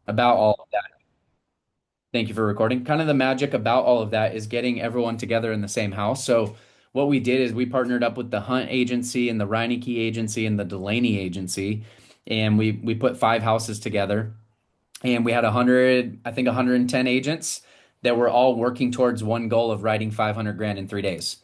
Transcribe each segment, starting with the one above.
about all of that. Thank you for recording. Kind of the magic about all of that is getting everyone together in the same house. So what we did is we partnered up with the Hunt agency and the Reineke agency and the Delaney agency, and we put five houses together, and we had 100, I think 110 agents that were all working towards one goal of writing 500 grand in 3 days.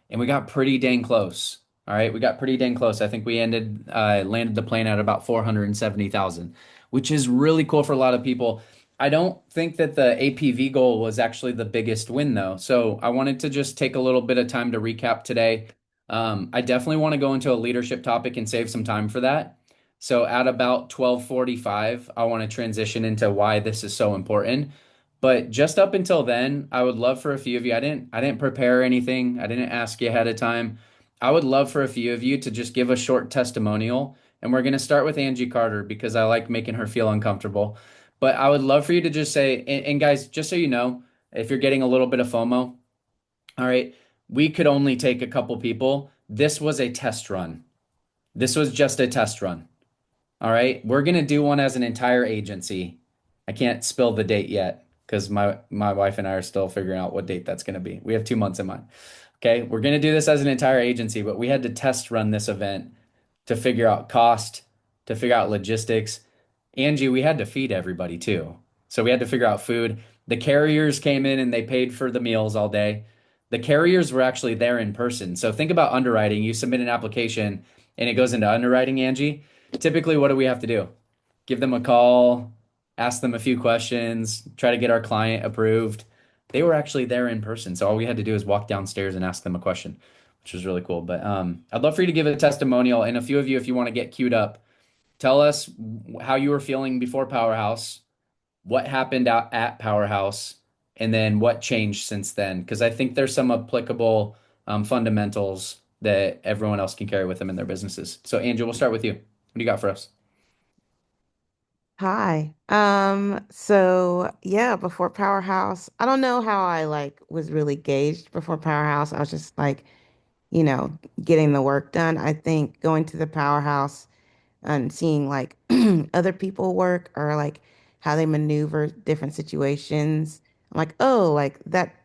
And we got pretty dang close. All right, we got pretty dang close. I think we landed the plane at about 470,000, which is really cool for a lot of people. I don't think that the APV goal was actually the biggest win though. So I wanted to just take a little bit of time to recap today. I definitely want to go into a leadership topic and save some time for that. So at about 12:45, I want to transition into why this is so important. But just up until then, I would love for a few of you. I didn't prepare anything. I didn't ask you ahead of time. I would love for a few of you to just give a short testimonial. And we're going to start with Angie Carter because I like making her feel uncomfortable. But I would love for you to just say, and guys, just so you know, if you're getting a little bit of FOMO, all right, we could only take a couple people. This was a test run. This was just a test run. All right, we're gonna do one as an entire agency. I can't spill the date yet because my wife and I are still figuring out what date that's gonna be. We have 2 months in mind. Okay, we're gonna do this as an entire agency, but we had to test run this event to figure out cost, to figure out logistics. Angie, we had to feed everybody too. So we had to figure out food. The carriers came in and they paid for the meals all day. The carriers were actually there in person. So think about underwriting. You submit an application and it goes into underwriting, Angie. Typically, what do we have to do? Give them a call, ask them a few questions, try to get our client approved. They were actually there in person. So all we had to do is walk downstairs and ask them a question, which was really cool. But I'd love for you to give a testimonial. And a few of you, if you want to get queued up, tell us how you were feeling before Powerhouse, what happened out at Powerhouse, and then what changed since then. Because I think there's some applicable fundamentals that everyone else can carry with them in their businesses. So, Angel, we'll start with you. What do you got for us? Hi. So yeah, before Powerhouse, I don't know how I like was really gauged before Powerhouse. I was just like, you know, getting the work done. I think going to the Powerhouse and seeing like other people work or like how they maneuver different situations. I'm like, oh, like that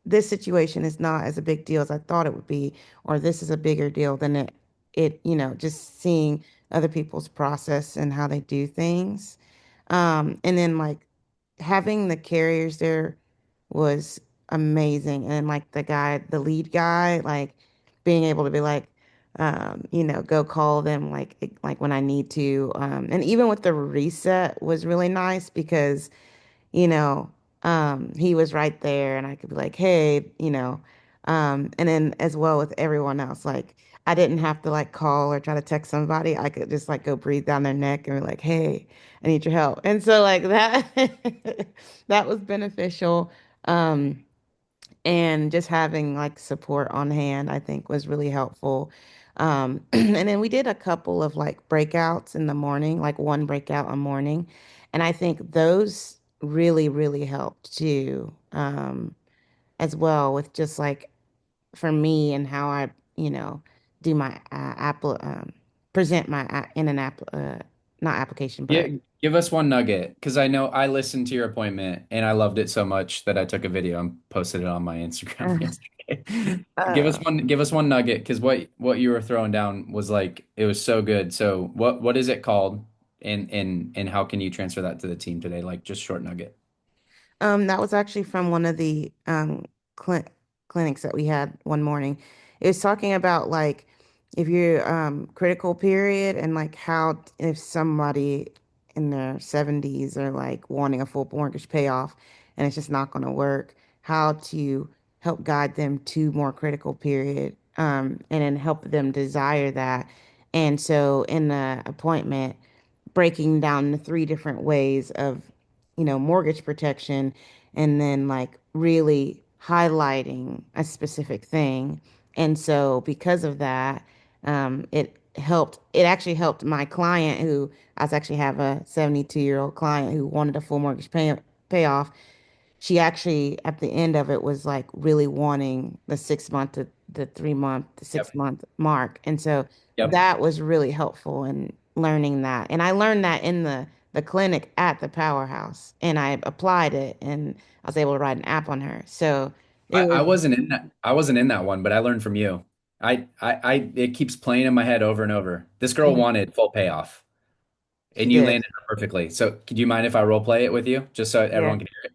this situation is not as a big deal as I thought it would be, or this is a bigger deal than just seeing other people's process and how they do things. And then like having the carriers there was amazing. And like the lead guy, like being able to be like, go call them like when I need to. And even with the reset was really nice because you know, he was right there and I could be like, hey, and then as well with everyone else, like I didn't have to like call or try to text somebody. I could just like go breathe down their neck and be like, hey, I need your help. And so like that that was beneficial. Um, and just having like support on hand, I think was really helpful. And then we did a couple of like breakouts in the morning, like one breakout a morning. And I think those really, really helped too, as well with just like for me and how I, you know, do my present my in an not application, but Give us one nugget because I know I listened to your appointment and I loved it so much that I took a video and posted it on my Instagram yesterday. uh, Give us one nugget because what you were throwing down was like it was so good. So what is it called and how can you transfer that to the team today? Like just short nugget. That was actually from one of the cl clinics that we had one morning. It was talking about like if you're critical period and like how if somebody in their 70s are like wanting a full mortgage payoff and it's just not going to work, how to help guide them to more critical period and then help them desire that. And so in the appointment, breaking down the three different ways of mortgage protection and then like really highlighting a specific thing. And so because of that, it actually helped my client who I was actually have a 72-year-old client who wanted a full mortgage payoff. She actually at the end of it was like really wanting the 6 month to the 3 month to Yep. 6 month mark. And so Yep. that was really helpful in learning that. And I learned that in the the clinic at the Powerhouse, and I applied it, and I was able to write an app on her. So it I was, wasn't in that. I wasn't in that one, but I learned from you. It keeps playing in my head over and over. This girl mhm, wanted full payoff, she and you did. landed her perfectly. So, could you mind if I role play it with you, just so Yeah, everyone can hear it?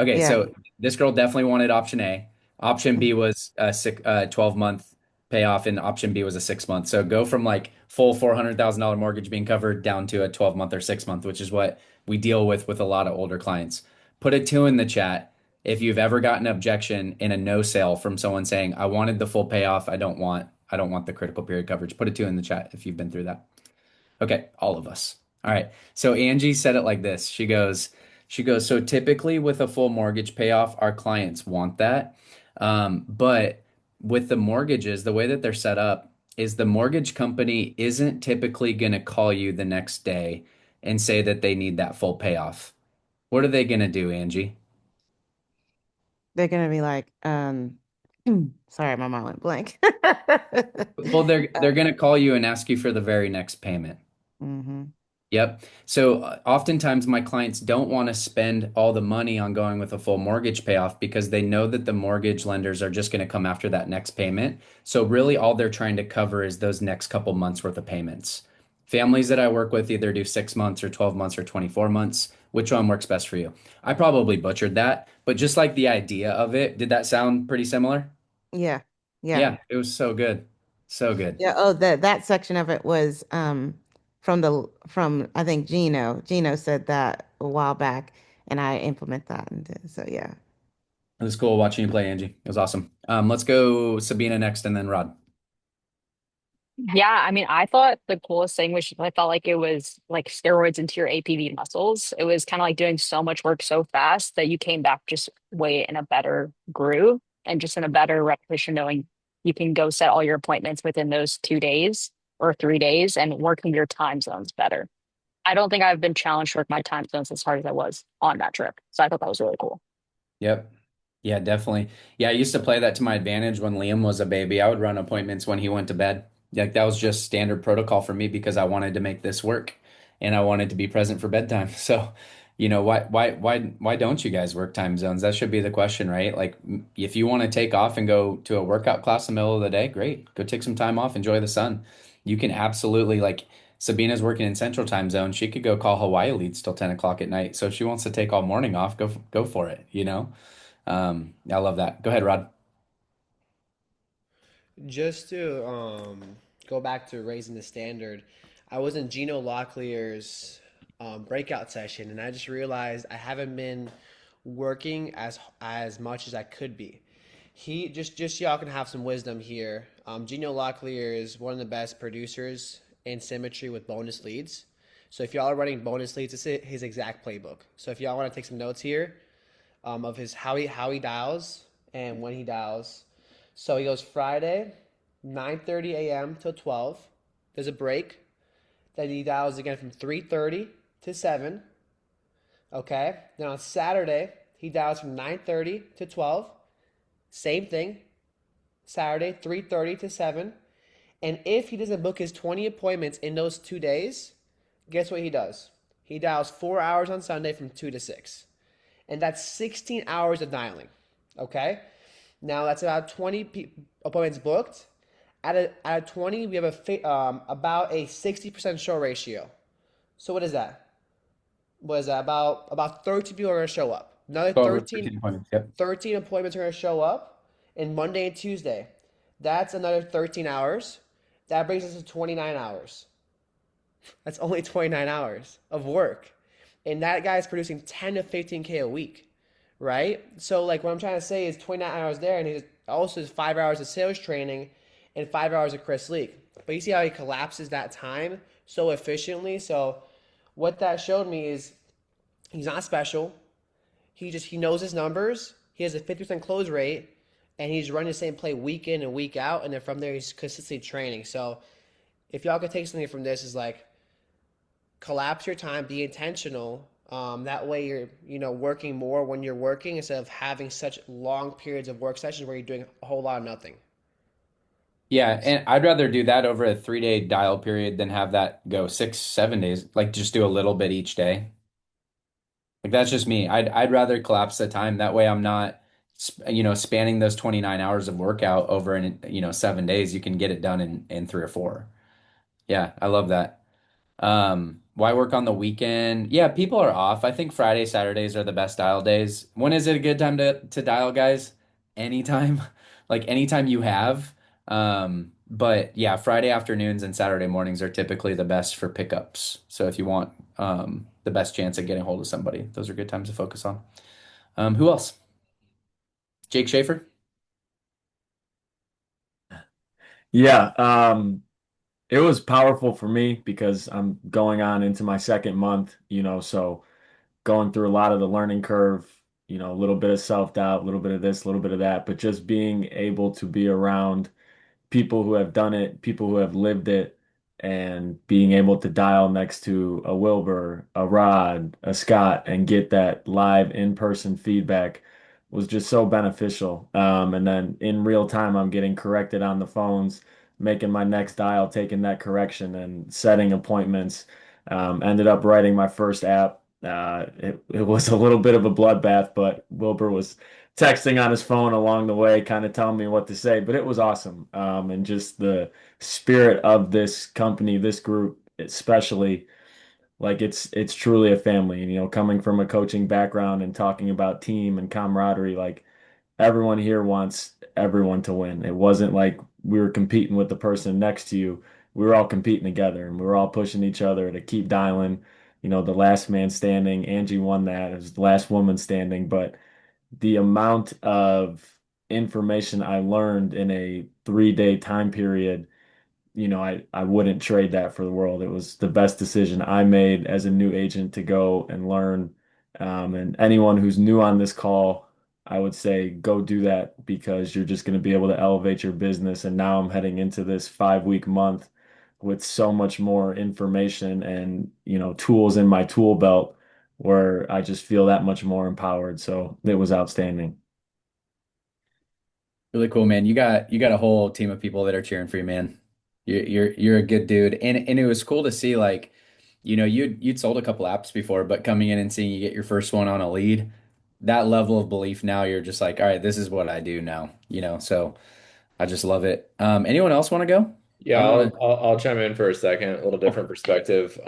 Okay, yeah. so this girl definitely wanted option A. Option B was a 12-month payoff, and option B was a 6 month. So go from like full $400,000 mortgage being covered down to a 12-month or 6 month, which is what we deal with a lot of older clients. Put a two in the chat if you've ever gotten an objection in a no sale from someone saying, "I wanted the full payoff. I don't want the critical period coverage." Put a two in the chat if you've been through that. Okay, all of us. All right. So Angie said it like this. So typically with a full mortgage payoff, our clients want that. But with the mortgages, the way that they're set up is the mortgage company isn't typically going to call you the next day and say that they need that full payoff. What are they going to do, Angie? They're gonna be like, sorry, my mind went blank. Well, they're going to call you and ask you for the very next payment. hmm Yep. So oftentimes my clients don't want to spend all the money on going with a full mortgage payoff because they know that the mortgage lenders are just going to come after that next payment. So really all they're trying to cover is those next couple months worth of payments. Families that I work with either do 6 months or 12 months or 24 months. Which one works best for you? I probably butchered that, but just like the idea of it, did that sound pretty similar? Yeah, yeah. Yeah, it was so good. So good. Yeah, oh, that section of it was from I think Gino. Gino said that a while back, and I implement that. And so yeah. It was cool watching you play, Angie. It was awesome. Let's go Sabina next and then Rod. Yeah, I mean, I thought the coolest thing was I felt like it was like steroids into your APB muscles. It was kind of like doing so much work so fast that you came back just way in a better groove and just in a better repetition, knowing you can go set all your appointments within those 2 days or 3 days and working your time zones better. I don't think I've been challenged to work my time zones as hard as I was on that trip. So I thought that was really cool. Yep. Yeah, definitely. Yeah, I used to play that to my advantage when Liam was a baby. I would run appointments when he went to bed. Like that was just standard protocol for me because I wanted to make this work and I wanted to be present for bedtime. So, why don't you guys work time zones? That should be the question, right? Like if you want to take off and go to a workout class in the middle of the day, great. Go take some time off, enjoy the sun. You can absolutely like Sabina's working in Central Time Zone. She could go call Hawaii leads till 10 o'clock at night. So if she wants to take all morning off, go for it, you know? I love that. Go ahead, Rod. Just to go back to raising the standard, I was in Gino Locklear's breakout session, and I just realized I haven't been working as much as I could be. He just so y'all can have some wisdom here. Gino Locklear is one of the best producers in symmetry with bonus leads. So if y'all are running bonus leads, this is his exact playbook. So if y'all want to take some notes here of his how he dials and when he dials. So he goes Friday, 9:30 a.m. till 12. There's a break. Then he dials again from 3:30 to 7. Okay. Then on Saturday, he dials from 9:30 to 12. Same thing. Saturday, 3:30 to 7. And if he doesn't book his 20 appointments in those 2 days, guess what he does? He dials 4 hours on Sunday from 2 to 6. And that's 16 hours of dialing. Okay? Now that's about 20 appointments booked. Out of 20, we have about a 60% show ratio. So what is that? What is that? About 13 people are going to show up. Another Go over 13, 13 appointments. Yep. 13 appointments are going to show up in Monday and Tuesday. That's another 13 hours. That brings us to 29 hours. That's only 29 hours of work. And that guy is producing 10 to 15K a week, right? So, like, what I'm trying to say is 29 hours there, and he also has 5 hours of sales training and 5 hours of Chris Leak. But you see how he collapses that time so efficiently? So, what that showed me is he's not special. He knows his numbers. He has a 50% close rate, and he's running the same play week in and week out. And then from there, he's consistently training. So, if y'all could take something from this, is like collapse your time, be intentional. That way you're, working more when you're working instead of having such long periods of work sessions where you're doing a whole lot of nothing. Yeah, and I'd rather do that over a 3-day dial period than have that go 6, 7 days. Like just do a little bit each day. Like that's just me. I'd rather collapse the time. That way I'm not, spanning those 29 hours of workout over in, 7 days. You can get it done in 3 or 4. Yeah, I love that. Why work on the weekend? Yeah, people are off. I think Friday, Saturdays are the best dial days. When is it a good time to dial, guys? Anytime. Like anytime you have. But yeah, Friday afternoons and Saturday mornings are typically the best for pickups. So if you want the best chance at getting hold of somebody, those are good times to focus on. Who else? Jake Schaefer? Yeah, it was powerful for me because I'm going on into my second month, so going through a lot of the learning curve, a little bit of self-doubt, a little bit of this, a little bit of that, but just being able to be around people who have done it, people who have lived it, and being able to dial next to a Wilbur, a Rod, a Scott, and get that live in-person feedback was just so beneficial. And then in real time, I'm getting corrected on the phones, making my next dial, taking that correction, and setting appointments. Ended up writing my first app. It was a little bit of a bloodbath, but Wilbur was texting on his phone along the way, kind of telling me what to say. But it was awesome. And just the spirit of this company, this group, especially, like it's truly a family. And coming from a coaching background and talking about team and camaraderie, like everyone here wants everyone to win. It wasn't like we were competing with the person next to you. We were all competing together and we were all pushing each other to keep dialing. The last man standing. Angie won that. It was the last woman standing, but the amount of information I learned in a 3-day time period, I wouldn't trade that for the world. It was the best decision I made as a new agent to go and learn. And anyone who's new on this call, I would say go do that because you're just going to be able to elevate your business. And now I'm heading into this 5-week month with so much more information and, tools in my tool belt where I just feel that much more empowered. So it was outstanding. Really cool, man. You got a whole team of people that are cheering for you, man. You're a good dude, and it was cool to see like, you'd sold a couple apps before, but coming in and seeing you get your first one on a lead, that level of belief now you're just like, all right, this is what I do now, So I just love it. Anyone else want to go? Yeah, I don't want I'll chime in for a second, a little different perspective.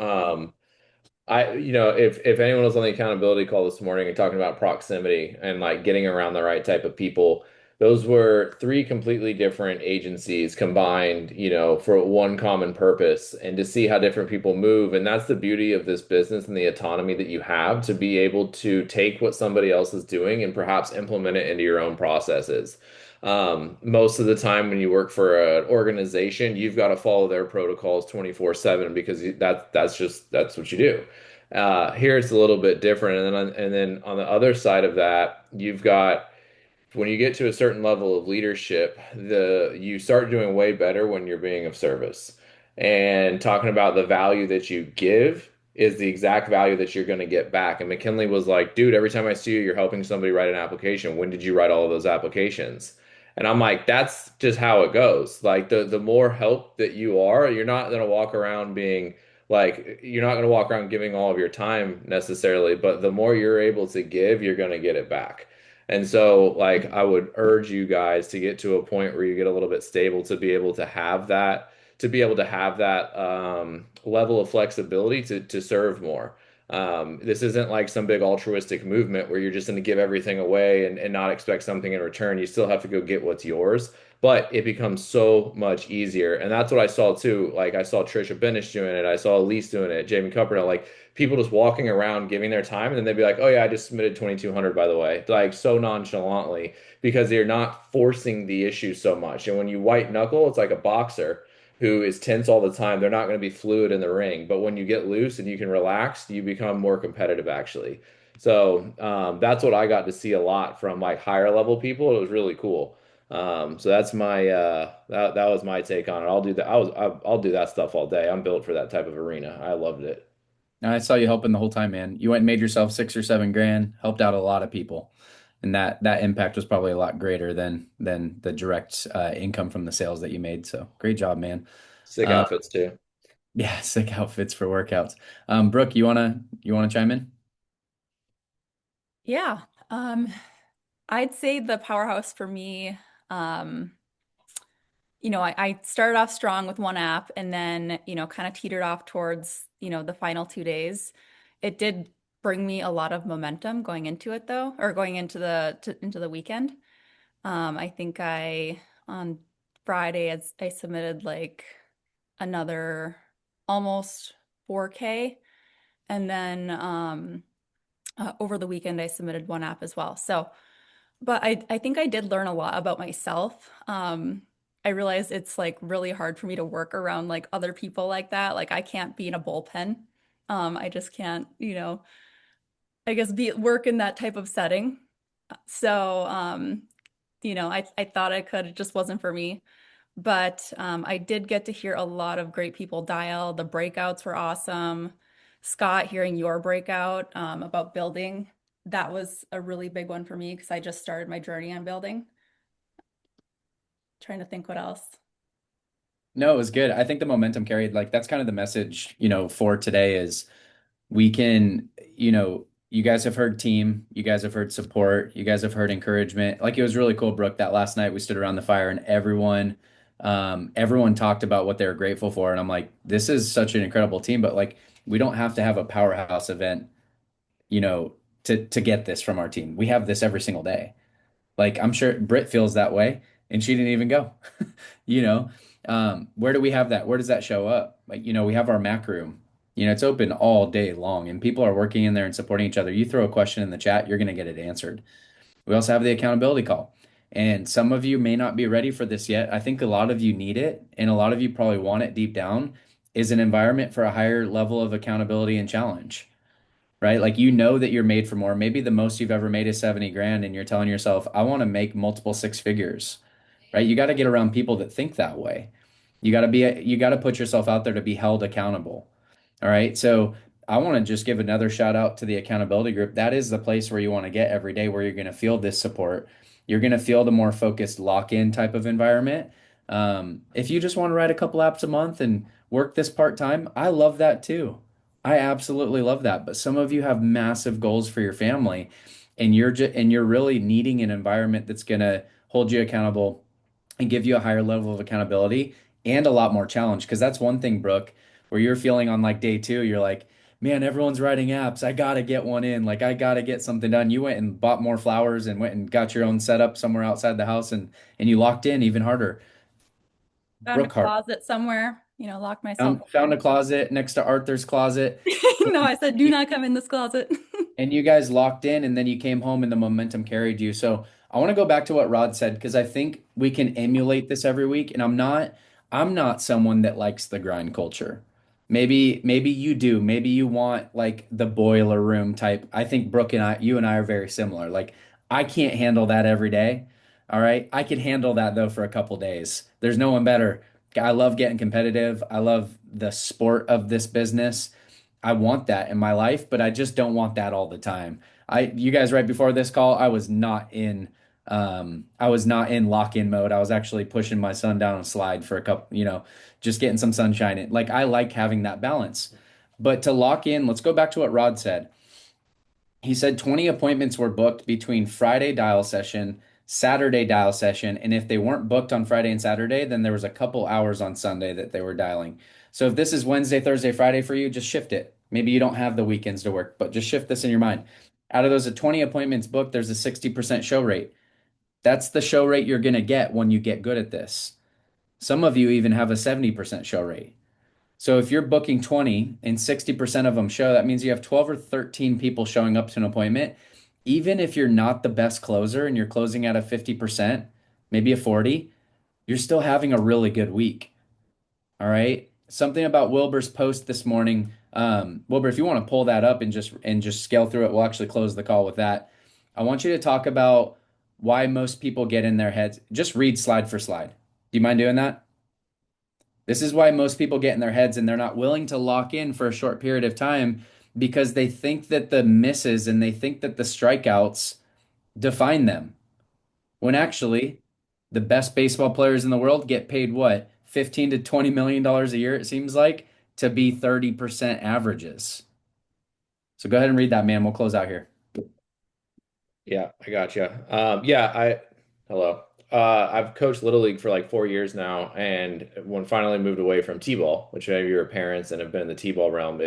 If anyone was on the accountability call this morning and talking about proximity and like getting around the right type of people, those were three completely different agencies combined, for one common purpose and to see how different people move. And that's the beauty of this business and the autonomy that you have to be able to take what somebody else is doing and perhaps implement it into your own processes. Most of the time when you work for an organization, you've got to follow their protocols 24/7 because that's what you do. Here it's a little bit different, and then on the other side of that, you've got when you get to a certain level of leadership, you start doing way better when you're being of service. And talking about the value that you give is the exact value that you're going to get back. And McKinley was like, dude, every time I see you, you're helping somebody write an application. When did you write all of those applications? And I'm like, that's just how it goes. Like the more help that you are, you're not going to walk around being like you're not going to walk around giving all of your time necessarily, but the more you're able to give, you're going to get it back. And so, like, I would urge you guys to get to a point where you get a little bit stable to be able to have that level of flexibility to serve more. This isn't like some big altruistic movement where you're just going to give everything away and not expect something in return. You still have to go get what's yours, but it becomes so much easier. And that's what I saw too. Like, I saw Trisha Benish doing it, I saw Elise doing it, Jamie Cuppernell, like people just walking around giving their time and then they'd be like, "Oh yeah, I just submitted 2200 by the way." Like so nonchalantly because they're not forcing the issue so much. And when you white knuckle, it's like a boxer who is tense all the time. They're not going to be fluid in the ring, but when you get loose and you can relax, you become more competitive actually. So that's what I got to see a lot from like higher level people. It was really cool. So that's my that was my take on it. I'll do that. I'll do that stuff all day. I'm built for that type of arena. I loved it. I saw you helping the whole time, man. You went and made yourself 6 or 7 grand, helped out a lot of people. And that impact was probably a lot greater than the direct income from the sales that you made. So great job, man. Sick Uh, outfits too. yeah, sick outfits for workouts. Brooke, you wanna chime in? Yeah. I'd say the powerhouse for me, um, I started off strong with one app and then, kind of teetered off towards, the final 2 days. It did bring me a lot of momentum going into it though, or going into into the weekend. I think on Friday I submitted like another almost 4K. And then over the weekend I submitted one app as well. So but I think I did learn a lot about myself. I realized it's like really hard for me to work around like other people like that. Like I can't be in a bullpen. I just can't, I guess be work in that type of setting. So, I thought I could, it just wasn't for me. But I did get to hear a lot of great people dial. The breakouts were awesome. Scott, hearing your breakout about building, that was a really big one for me because I just started my journey on building. Trying to think what else. No, it was good. I think the momentum carried. Like that's kind of the message, for today is we can, you guys have heard team, you guys have heard support, you guys have heard encouragement. Like it was really cool, Brooke, that last night we stood around the fire and everyone talked about what they were grateful for. And I'm like, this is such an incredible team, but like we don't have to have a powerhouse event, you know, to get this from our team. We have this every single day. Like I'm sure Britt feels that way, and she didn't even go. You know, where do we have that? Where does that show up? Like, we have our Mac room. It's open all day long, and people are working in there and supporting each other. You throw a question in the chat, you're going to get it answered. We also have the accountability call. And some of you may not be ready for this yet. I think a lot of you need it, and a lot of you probably want it deep down, is an environment for a higher level of accountability and challenge, right? Like that you're made for more. Maybe the most you've ever made is 70 grand and you're telling yourself, I want to make multiple six figures, right? You got to get around people that think that way. You got to put yourself out there to be held accountable. All right. So I want to just give another shout out to the accountability group. That is the place where you want to get every day where you're going to feel this support. You're going to feel the more focused lock-in type of environment. If you just want to write a couple apps a month and work this part-time, I love that too. I absolutely love that. But some of you have massive goals for your family and you're really needing an environment that's going to hold you accountable and give you a higher level of accountability and a lot more challenge. Because that's one thing, Brooke, where you're feeling on like day two, you're like, man, everyone's writing apps. I gotta get one in. Like I gotta get something done. You went and bought more flowers and went and got your own setup somewhere outside the house and you locked in even harder. Found a Brooke Hart closet somewhere, locked myself found a closet next to Arthur's closet. in there. No, I said, do not come in this closet. And you guys locked in and then you came home and the momentum carried you. So I want to go back to what Rod said because I think we can emulate this every week. And I'm not someone that likes the grind culture. Maybe you do. Maybe you want like the boiler room type. I think Brooke and you and I are very similar. Like I can't handle that every day. All right. I could handle that though for a couple days. There's no one better. I love getting competitive. I love the sport of this business. I want that in my life, but I just don't want that all the time. You guys, right before this call, I was not in lock-in mode. I was actually pushing my son down a slide for a couple, just getting some sunshine in. Like I like having that balance. But to lock in, let's go back to what Rod said. He said 20 appointments were booked between Friday dial session, Saturday dial session, and if they weren't booked on Friday and Saturday, then there was a couple hours on Sunday that they were dialing. So if this is Wednesday, Thursday, Friday for you, just shift it. Maybe you don't have the weekends to work, but just shift this in your mind. Out of those 20 appointments booked, there's a 60% show rate. That's the show rate you're going to get when you get good at this. Some of you even have a 70% show rate. So if you're booking 20 and 60% of them show, that means you have 12 or 13 people showing up to an appointment. Even if you're not the best closer and you're closing at a 50%, maybe a 40, you're still having a really good week. All right. Something about Wilbur's post this morning. Wilbur, if you want to pull that up and just scale through it, we'll actually close the call with that. I want you to talk about why most people get in their heads. Just read slide for slide. Do you mind doing that? This is why most people get in their heads and they're not willing to lock in for a short period of time because they think that the misses and they think that the strikeouts define them. When actually, the best baseball players in the world get paid what? 15 to 20 million dollars a year, it seems like, to be 30% averages. So go ahead and read that, man. We'll close out here. Yeah, I gotcha. Hello. I've coached Little League for like 4 years now, and when finally moved away from T-ball, which I know you're parents and have been in the T-ball realm,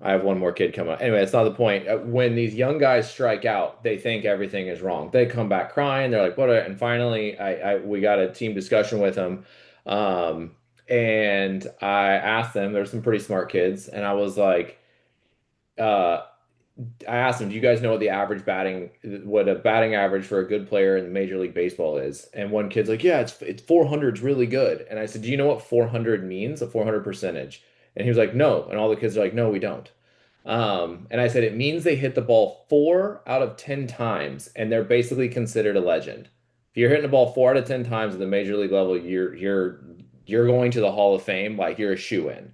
I have one more kid coming up. Anyway, that's not the point. When these young guys strike out, they think everything is wrong. They come back crying. They're like, "What?" And finally, we got a team discussion with them, and I asked them. There's some pretty smart kids, and I was like, uh, I asked them, "Do you guys know what a batting average for a good player in Major League Baseball is?" And one kid's like, "Yeah, it's 400 is really good." And I said, "Do you know what 400 means? A 400 percentage?" And he was like, "No." And all the kids are like, "No, we don't." And I said, "It means they hit the ball 4 out of 10 times, and they're basically considered a legend. If you're hitting the ball 4 out of 10 times at the Major League level, you're going to the Hall of Fame like you're a shoe-in."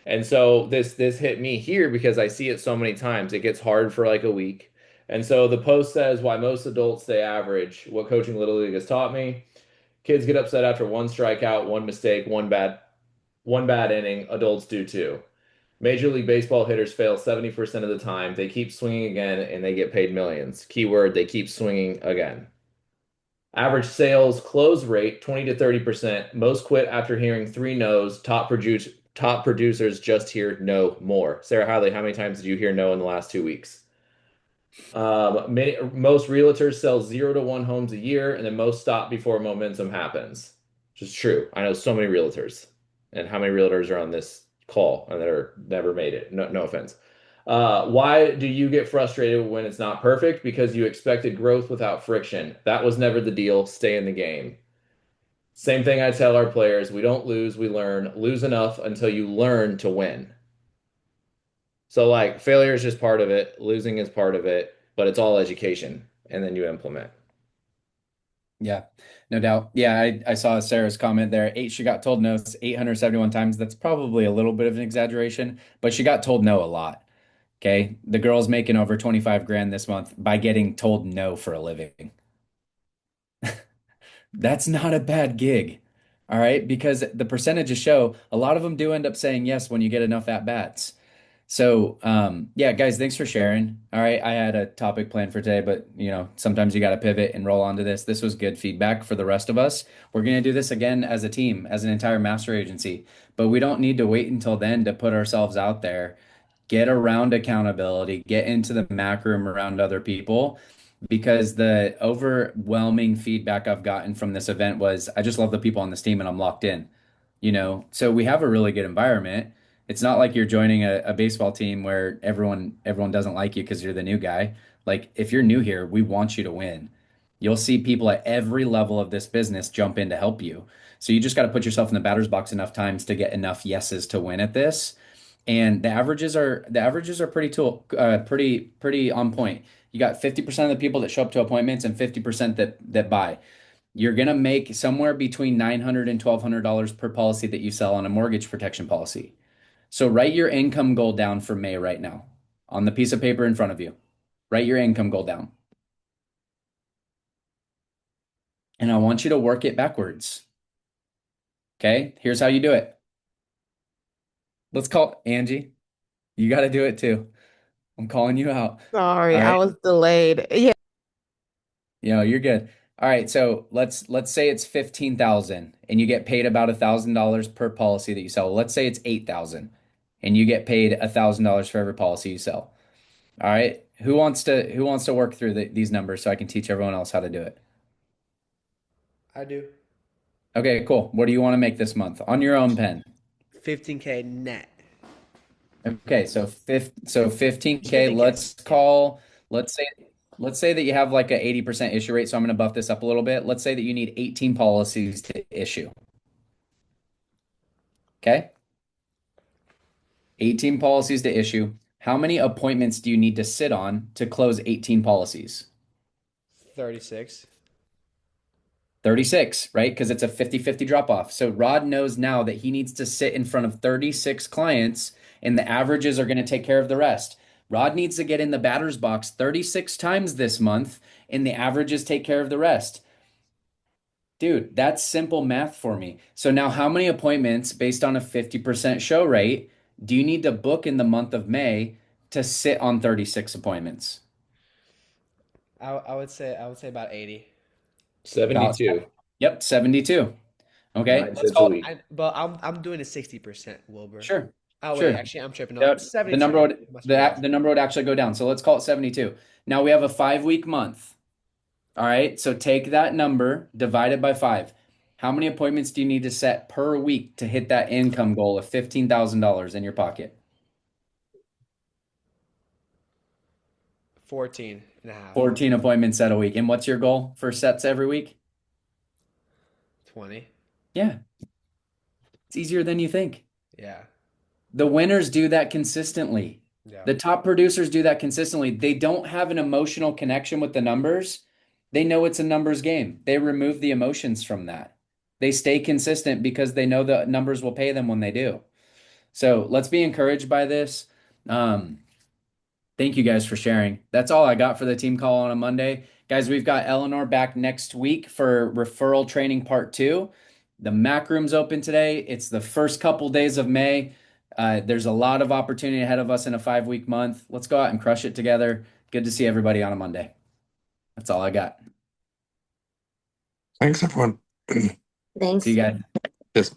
And so this hit me here because I see it so many times. It gets hard for like a week. And so the post says why most adults stay average. What coaching Little League has taught me. Kids get upset after one strikeout, one mistake, one bad inning. Adults do too. Major League Baseball hitters fail 70% of the time. They keep swinging again and they get paid millions. Keyword, they keep swinging again. Average sales close rate 20 to 30%. Most quit after hearing three no's. Top producers just hear no more. Sarah Hadley, how many times did you hear no in the last 2 weeks? Most realtors sell 0 to 1 homes a year, and then most stop before momentum happens. Which is true. I know so many realtors. And how many realtors are on this call and that are never made it? No, no offense. Why do you get frustrated when it's not perfect? Because you expected growth without friction. That was never the deal. Stay in the game. Same thing I tell our players. We don't lose, we learn. Lose enough until you learn to win. So, like, failure is just part of it, losing is part of it, but it's all education. And then you implement. Yeah, no doubt. Yeah, I saw Sarah's comment there. She got told no 871 times. That's probably a little bit of an exaggeration, but she got told no a lot. Okay. The girl's making over 25 grand this month by getting told no for a living. That's not a bad gig. All right. Because the percentages show a lot of them do end up saying yes when you get enough at bats. So, yeah, guys, thanks for sharing. All right, I had a topic planned for today, but sometimes you got to pivot and roll onto this. This was good feedback for the rest of us. We're going to do this again as a team, as an entire master agency, but we don't need to wait until then to put ourselves out there, get around accountability, get into the Mac room around other people, because the overwhelming feedback I've gotten from this event was I just love the people on this team and I'm locked in. So we have a really good environment. It's not like you're joining a baseball team where everyone doesn't like you because you're the new guy. Like if you're new here, we want you to win. You'll see people at every level of this business jump in to help you. So you just got to put yourself in the batter's box enough times to get enough yeses to win at this. And the averages are pretty on point. You got 50% of the people that show up to appointments and 50% that buy. You're going to make somewhere between $900 and $1,200 per policy that you sell on a mortgage protection policy. So write your income goal down for May right now on the piece of paper in front of you. Write your income goal down. And I want you to work it backwards. Okay? Here's how you do it. Let's call Angie. You got to do it too. I'm calling you out. Sorry, All I right. was delayed. Yeah. You're good. All right, so let's say it's 15,000 and you get paid about $1,000 per policy that you sell. Let's say it's 8,000 and you get paid $1,000 for every policy you sell. All right. Who wants to work through these numbers so I can teach everyone else how to do it? I do. Okay, cool. What do you want to make this month on your own pen? 15K net. Okay, so 15K, 15K. let's Yeah. call, let's say let's say that you have like a 80% issue rate, so I'm going to buff this up a little bit. Let's say that you need 18 policies to issue. Okay? 18 policies to issue. How many appointments do you need to sit on to close 18 policies? 36. 36, right? Because it's a 50-50 drop off. So Rod knows now that he needs to sit in front of 36 clients and the averages are going to take care of the rest. Rod needs to get in the batter's box 36 times this month, and the averages take care of the rest. Dude, that's simple math for me. So now how many appointments based on a 50% show rate do you need to book in the month of May to sit on 36 appointments? I would say about 80. About, 72, yep, 72. Okay, 9 let's sets a call it. week. But I'm doing a 60%, Wilbur. Sure. Oh wait, Sure. actually I'm tripping up. The number 72. would Must be off. the number would actually go down. So let's call it 72. Now we have a 5 week month. All right. So take that number, divide it by 5. How many appointments do you need to set per week to hit that income goal of $15,000 in your pocket? 14 and a half. 14 appointments set a week. And what's your goal for sets every week? 20. Yeah, it's easier than you think. Yeah. The winners do that consistently. Yeah. The top producers do that consistently. They don't have an emotional connection with the numbers. They know it's a numbers game. They remove the emotions from that. They stay consistent because they know the numbers will pay them when they do. So let's be encouraged by this. Um, Thank you guys for sharing. That's all I got for the team call on a Monday. Guys, we've got Eleanor back next week for referral training part 2. The Mac room's open today. It's the first couple days of May. There's a lot of opportunity ahead of us in a 5 week month. Let's go out and crush it together. Good to see everybody on a Monday. That's all I got. Thanks, everyone. See you guys. Yes.